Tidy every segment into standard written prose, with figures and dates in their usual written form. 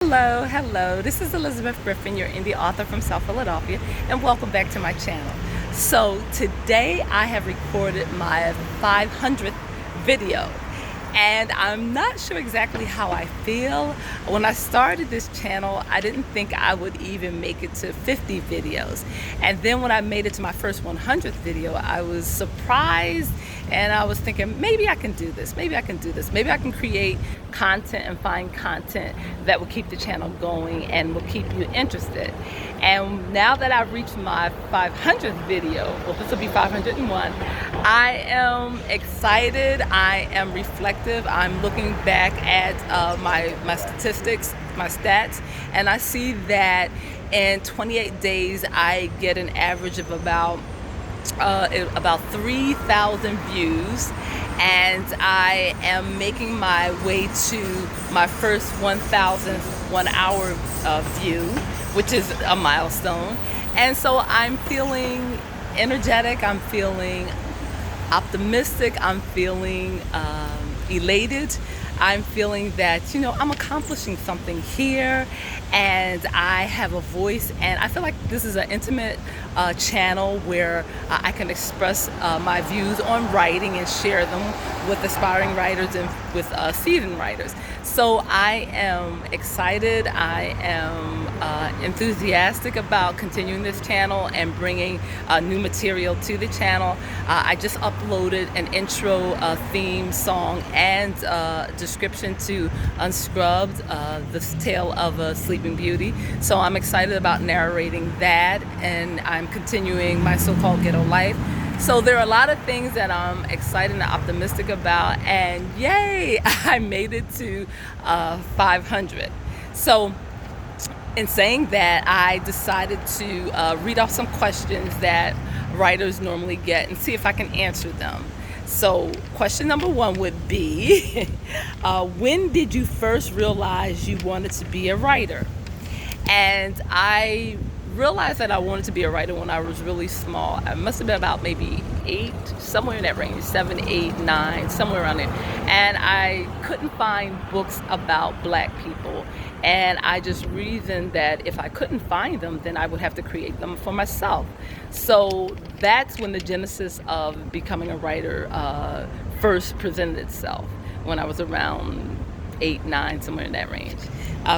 Hello. This is Elizabeth Griffin, your indie author from South Philadelphia, and welcome back to my channel. So today I have recorded my 500th video, and I'm not sure exactly how I feel. When I started this channel, I didn't think I would even make it to 50 videos. And then when I made it to my first 100th video, I was surprised, and I was thinking, maybe I can do this. Maybe I can create content and find content that will keep the channel going and will keep you interested. And now that I've reached my 500th video, well, this will be 501, I am excited, I am reflective, I'm looking back at my statistics, my stats, and I see that in 28 days I get an average of about 3,000 views, and I am making my way to my first 1,000th 1 hour view, which is a milestone. And so I'm feeling energetic, I'm feeling optimistic, I'm feeling elated. I'm feeling that, I'm accomplishing something here, and I have a voice, and I feel like this is an intimate channel where I can express my views on writing and share them with aspiring writers and with seasoned writers. So I am excited, I am enthusiastic about continuing this channel and bringing new material to the channel. I just uploaded an intro, theme song, and description to Unscrubbed, the tale of a sleeping beauty. So I'm excited about narrating that, and I'm continuing my so-called ghetto life. So there are a lot of things that I'm excited and optimistic about, and yay, I made it to 500. So in saying that, I decided to read off some questions that writers normally get and see if I can answer them. So question number one would be, when did you first realize you wanted to be a writer? And I realized that I wanted to be a writer when I was really small. I must have been about maybe 8, somewhere in that range, 7, 8, 9, somewhere around there. And I couldn't find books about Black people. And I just reasoned that if I couldn't find them, then I would have to create them for myself. So that's when the genesis of becoming a writer first presented itself, when I was around 8, 9, somewhere in that range.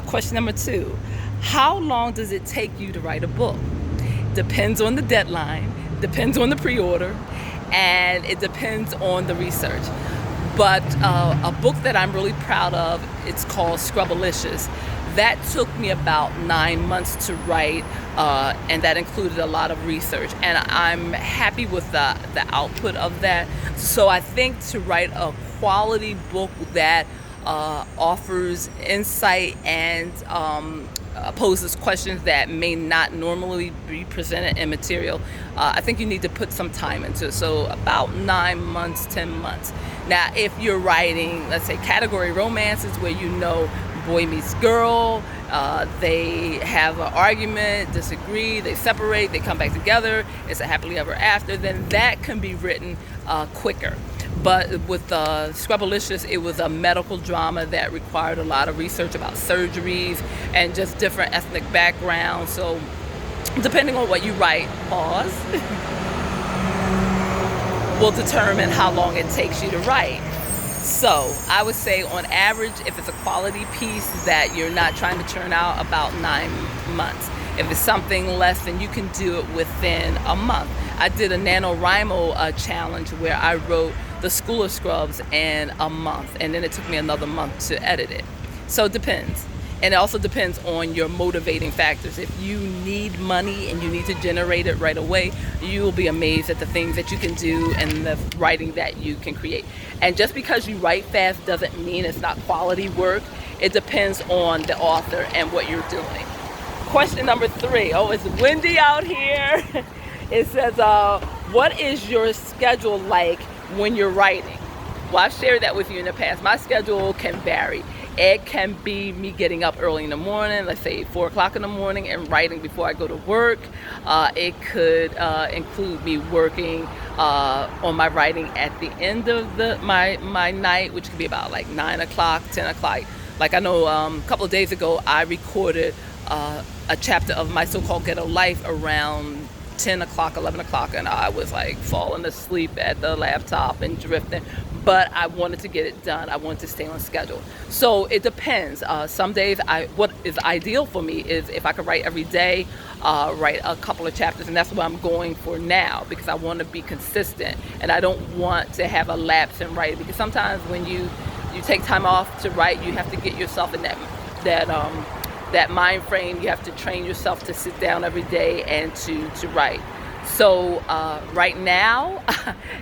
Question number 2. How long does it take you to write a book? Depends on the deadline, depends on the pre-order, and it depends on the research. But a book that I'm really proud of, it's called Scrubbalicious. That took me about 9 months to write, and that included a lot of research. And I'm happy with the output of that. So I think to write a quality book that offers insight and poses questions that may not normally be presented in material, I think you need to put some time into it. So about 9 months, 10 months. Now, if you're writing, let's say, category romances where boy meets girl, they have an argument, disagree, they separate, they come back together, it's a happily ever after, then that can be written quicker. But with Scrubbalicious, it was a medical drama that required a lot of research about surgeries and just different ethnic backgrounds. So depending on what you write, pause, will determine how long it takes you to write. So I would say on average, if it's a quality piece, that you're not trying to churn out, about 9 months. If it's something less, then you can do it within a month. I did a NaNoWriMo challenge where I wrote The School of Scrubs in a month, and then it took me another month to edit it. So it depends. And it also depends on your motivating factors. If you need money and you need to generate it right away, you will be amazed at the things that you can do and the writing that you can create. And just because you write fast doesn't mean it's not quality work. It depends on the author and what you're doing. Question number 3. Oh, it's windy out here. It says, what is your schedule like when you're writing? Well, I've shared that with you in the past. My schedule can vary. It can be me getting up early in the morning, let's say 4 o'clock in the morning, and writing before I go to work. It could include me working on my writing at the end of my night, which could be about like 9 o'clock, 10 o'clock. Like I know a couple of days ago I recorded a chapter of my so-called ghetto life around 10 o'clock, 11 o'clock, and I was like falling asleep at the laptop and drifting. But I wanted to get it done. I wanted to stay on schedule. So it depends. Some days, what is ideal for me is if I could write every day, write a couple of chapters, and that's what I'm going for now because I want to be consistent and I don't want to have a lapse in writing, because sometimes when you take time off to write, you have to get yourself in that mind frame. You have to train yourself to sit down every day and to write. So right now,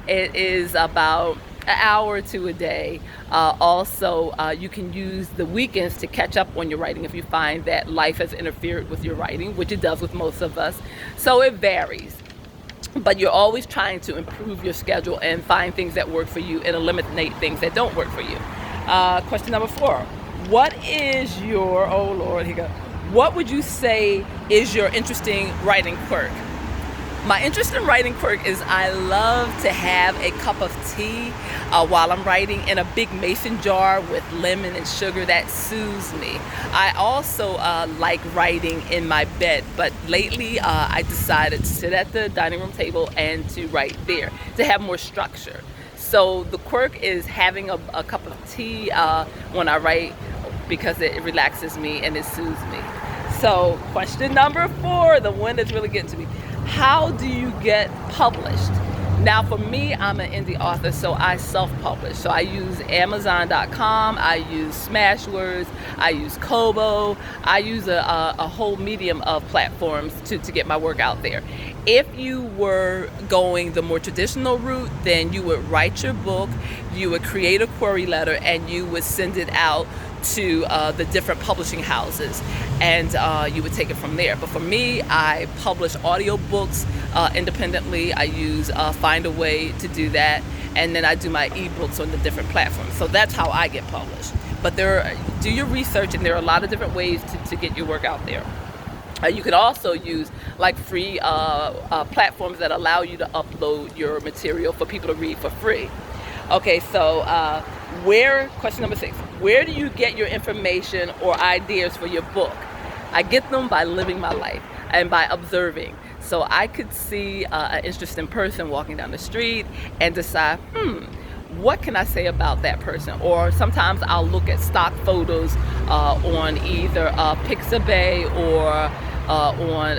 it is about an hour or two a day. Also, you can use the weekends to catch up on your writing if you find that life has interfered with your writing, which it does with most of us. So it varies. But you're always trying to improve your schedule and find things that work for you and eliminate things that don't work for you. Question number 4. What is your, oh Lord, here you go. What would you say is your interesting writing quirk? My interest in writing quirk is I love to have a cup of tea while I'm writing in a big mason jar with lemon and sugar. That soothes me. I also like writing in my bed, but lately I decided to sit at the dining room table and to write there to have more structure. So the quirk is having a cup of tea when I write, because it relaxes me and it soothes me. So question number 4, the one that's really getting to me. How do you get published? Now for me, I'm an indie author, so I self-publish. So I use Amazon.com, I use Smashwords, I use Kobo, I use a whole medium of platforms to get my work out there. If you were going the more traditional route, then you would write your book, you would create a query letter, and you would send it out to the different publishing houses, and you would take it from there. But for me, I publish audiobooks independently. I use Find a Way to do that, and then I do my ebooks on the different platforms. So that's how I get published. But do your research, and there are a lot of different ways to get your work out there. You can also use like free platforms that allow you to upload your material for people to read for free. Okay, so question number 6, where do you get your information or ideas for your book? I get them by living my life and by observing. So I could see an interesting person walking down the street and decide, what can I say about that person? Or sometimes I'll look at stock photos on either Pixabay or on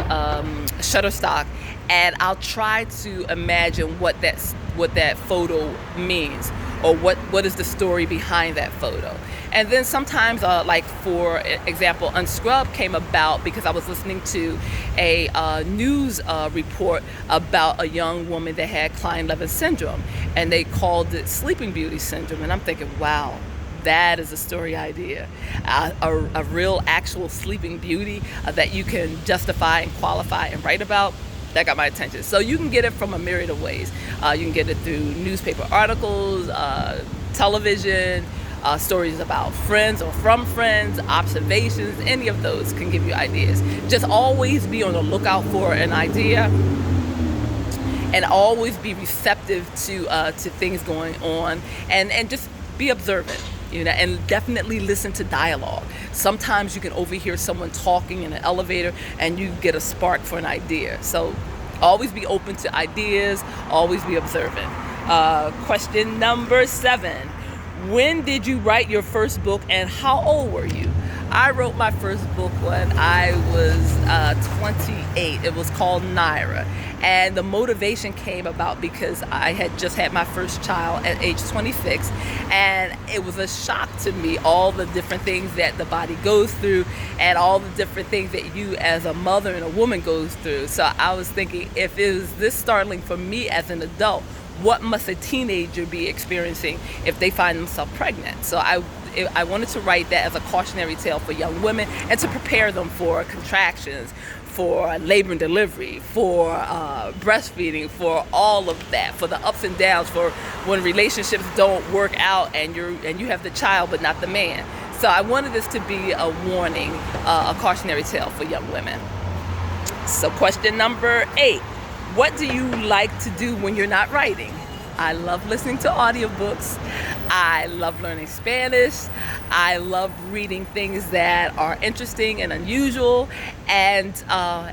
Shutterstock, and I'll try to imagine what that photo means, or what is the story behind that photo. And then sometimes, like for example, Unscrubbed came about because I was listening to a news report about a young woman that had Klein-Levin syndrome, and they called it Sleeping Beauty syndrome. And I'm thinking, wow, that is a story idea. A real actual sleeping beauty that you can justify and qualify and write about. That got my attention. So you can get it from a myriad of ways. You can get it through newspaper articles, television, stories about friends or from friends, observations. Any of those can give you ideas. Just always be on the lookout for an idea, and always be receptive to things going on, and just be observant. And definitely listen to dialogue. Sometimes you can overhear someone talking in an elevator and you get a spark for an idea. So always be open to ideas, always be observant. Question number 7. When did you write your first book and how old were you? I wrote my first book when I was 28. It was called NIARA. And the motivation came about because I had just had my first child at age 26. And it was a shock to me, all the different things that the body goes through and all the different things that you as a mother and a woman goes through. So I was thinking, if it was this startling for me as an adult, what must a teenager be experiencing if they find themselves pregnant? So I wanted to write that as a cautionary tale for young women and to prepare them for contractions, for labor and delivery, for breastfeeding, for all of that, for the ups and downs, for when relationships don't work out and you have the child but not the man. So I wanted this to be a warning, a cautionary tale for young women. So question number 8. What do you like to do when you're not writing? I love listening to audiobooks. I love learning Spanish. I love reading things that are interesting and unusual. And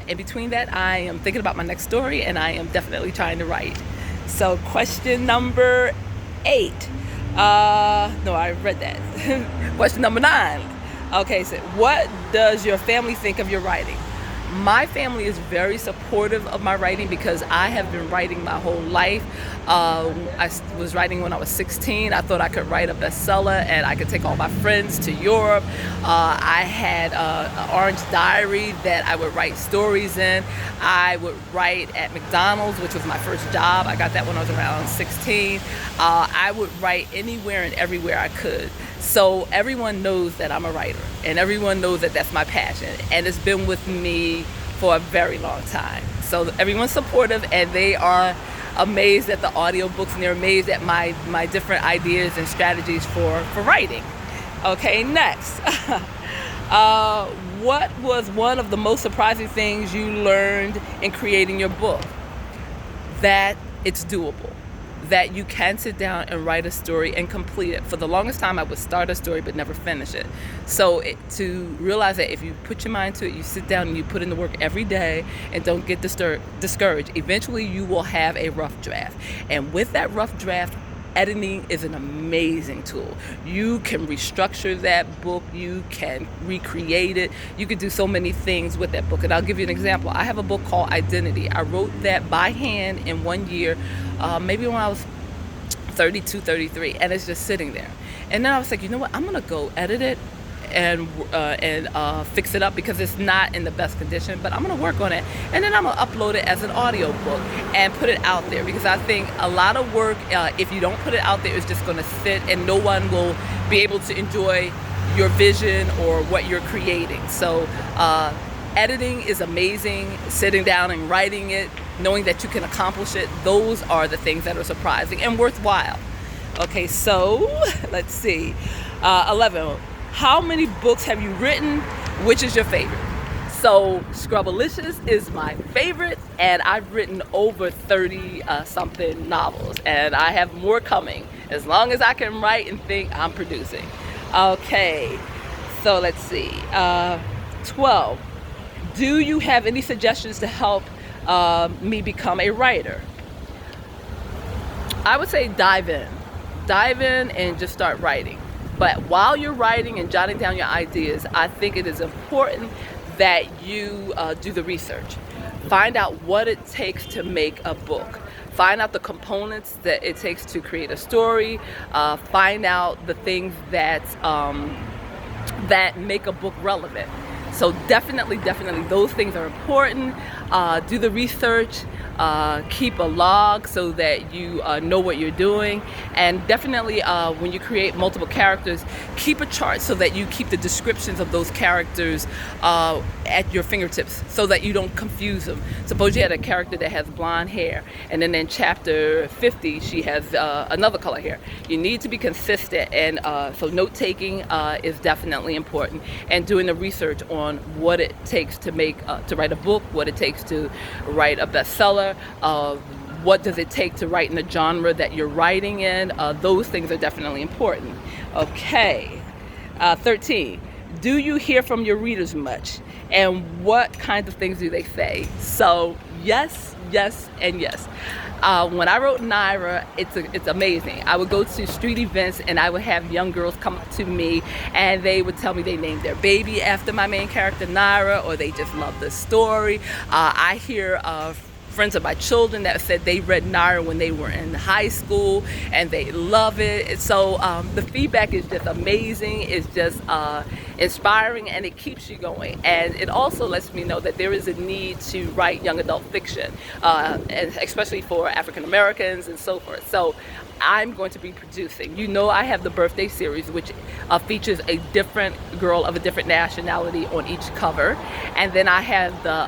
in between that, I am thinking about my next story, and I am definitely trying to write. So question number 8. No, I read that. Question number 9. Okay, so what does your family think of your writing? My family is very supportive of my writing because I have been writing my whole life. I was writing when I was 16. I thought I could write a bestseller and I could take all my friends to Europe. I had an orange diary that I would write stories in. I would write at McDonald's, which was my first job. I got that when I was around 16. I would write anywhere and everywhere I could. So everyone knows that I'm a writer, and everyone knows that that's my passion, and it's been with me for a very long time. So everyone's supportive, and they are amazed at the audiobooks, and they're amazed at my different ideas and strategies for writing. Okay, next. What was one of the most surprising things you learned in creating your book? That it's doable. That you can sit down and write a story and complete it. For the longest time, I would start a story but never finish it. So to realize that if you put your mind to it, you sit down and you put in the work every day and don't get discouraged, eventually you will have a rough draft. And with that rough draft, editing is an amazing tool. You can restructure that book, you can recreate it, you can do so many things with that book. And I'll give you an example. I have a book called Identity. I wrote that by hand in 1 year, maybe when I was 32, 33, and it's just sitting there. And then I was like, you know what, I'm gonna go edit it and fix it up because it's not in the best condition, but I'm gonna work on it, and then I'm gonna upload it as an audio book and put it out there, because I think a lot of work, if you don't put it out there, is just gonna sit and no one will be able to enjoy your vision or what you're creating. So editing is amazing. Sitting down and writing it, knowing that you can accomplish it, those are the things that are surprising and worthwhile. Okay, so let's see. 11. How many books have you written? Which is your favorite? So Scrubbalicious is my favorite, and I've written over 30 something novels, and I have more coming. As long as I can write and think, I'm producing. Okay, so let's see. 12. Do you have any suggestions to help me become a writer? I would say dive in and just start writing. But while you're writing and jotting down your ideas, I think it is important that you do the research. Find out what it takes to make a book. Find out the components that it takes to create a story. Find out the things that make a book relevant. So definitely those things are important. Do the research, keep a log so that you know what you're doing, and definitely when you create multiple characters, keep a chart so that you keep the descriptions of those characters at your fingertips so that you don't confuse them. Suppose you had a character that has blonde hair, and then in chapter 50 she has another color hair. You need to be consistent, and so note taking is definitely important, and doing the research on what it takes to write a book, what it takes to write a bestseller, what does it take to write in the genre that you're writing in. Those things are definitely important. Okay. 13. Do you hear from your readers much? And what kinds of things do they say? So yes, and yes. When I wrote NIARA, it's amazing. I would go to street events and I would have young girls come up to me and they would tell me they named their baby after my main character NIARA, or they just love the story. I hear friends of my children that said they read NIARA when they were in high school and they love it. So the feedback is just amazing. It's just inspiring, and it keeps you going. And it also lets me know that there is a need to write young adult fiction, and especially for African Americans and so forth. So I'm going to be producing. You know, I have the birthday series, which features a different girl of a different nationality on each cover, and then I have the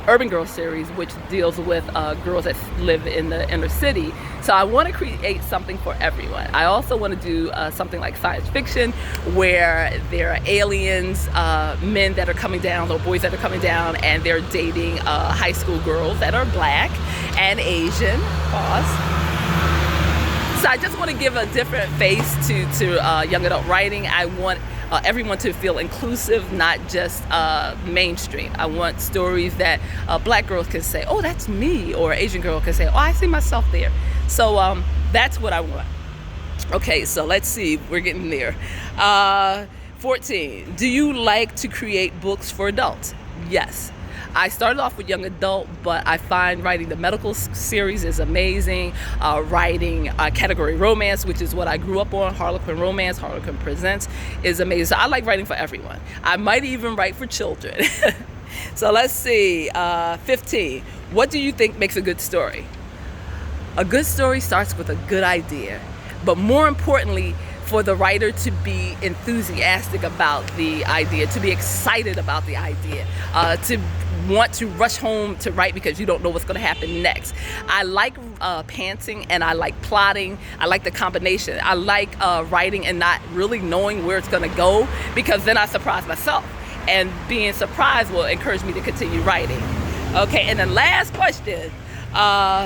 Urban Girl series, which deals with girls that live in the inner city. So I want to create something for everyone. I also want to do something like science fiction, where there are aliens, men that are coming down, or boys that are coming down, and they're dating high school girls that are black and Asian. Pause. So I just want to give a different face to young adult writing. I want everyone to feel inclusive, not just mainstream. I want stories that black girls can say, oh, that's me, or Asian girl can say, oh, I see myself there. So that's what I want. Okay, so let's see, we're getting there. 14, do you like to create books for adults? Yes. I started off with young adult, but I find writing the medical series is amazing. Writing category romance, which is what I grew up on, Harlequin Romance, Harlequin Presents, is amazing. So I like writing for everyone. I might even write for children. So let's see, 15. What do you think makes a good story? A good story starts with a good idea, but more importantly, for the writer to be enthusiastic about the idea, to be excited about the idea, to want to rush home to write because you don't know what's going to happen next. I like pantsing, and I like plotting. I like the combination. I like writing and not really knowing where it's going to go, because then I surprise myself, and being surprised will encourage me to continue writing. Okay, and then last question,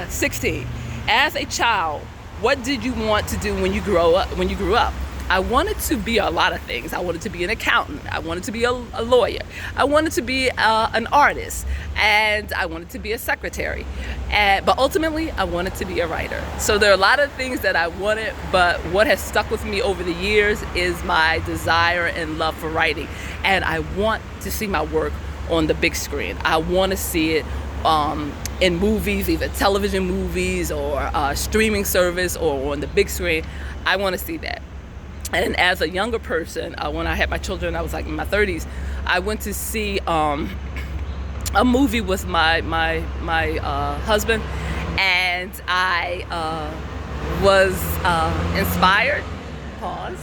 16. As a child, what did you want to do when you grew up? I wanted to be a lot of things. I wanted to be an accountant. I wanted to be a lawyer. I wanted to be an artist, and I wanted to be a secretary. But ultimately, I wanted to be a writer. So there are a lot of things that I wanted, but what has stuck with me over the years is my desire and love for writing. And I want to see my work on the big screen. I want to see it in movies, either television movies or streaming service, or on the big screen. I want to see that. And as a younger person, when I had my children, I was like in my 30s, I went to see a movie with my husband, and I was inspired. Pause.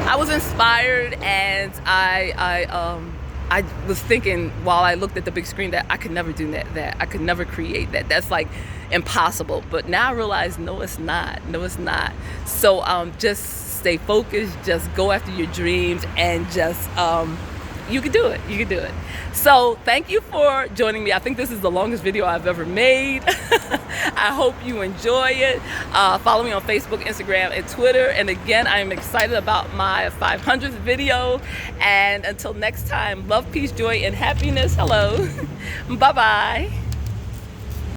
I was inspired, and I was thinking while I looked at the big screen that I could never do that I could never create that. That's like impossible. But now I realize, no, it's not. No, it's not. So just stay focused, just go after your dreams, and just you can do it. You can do it. So thank you for joining me. I think this is the longest video I've ever made. I hope you enjoy it. Follow me on Facebook, Instagram, and Twitter. And again, I am excited about my 500th video. And until next time, love, peace, joy, and happiness. Hello. Bye-bye.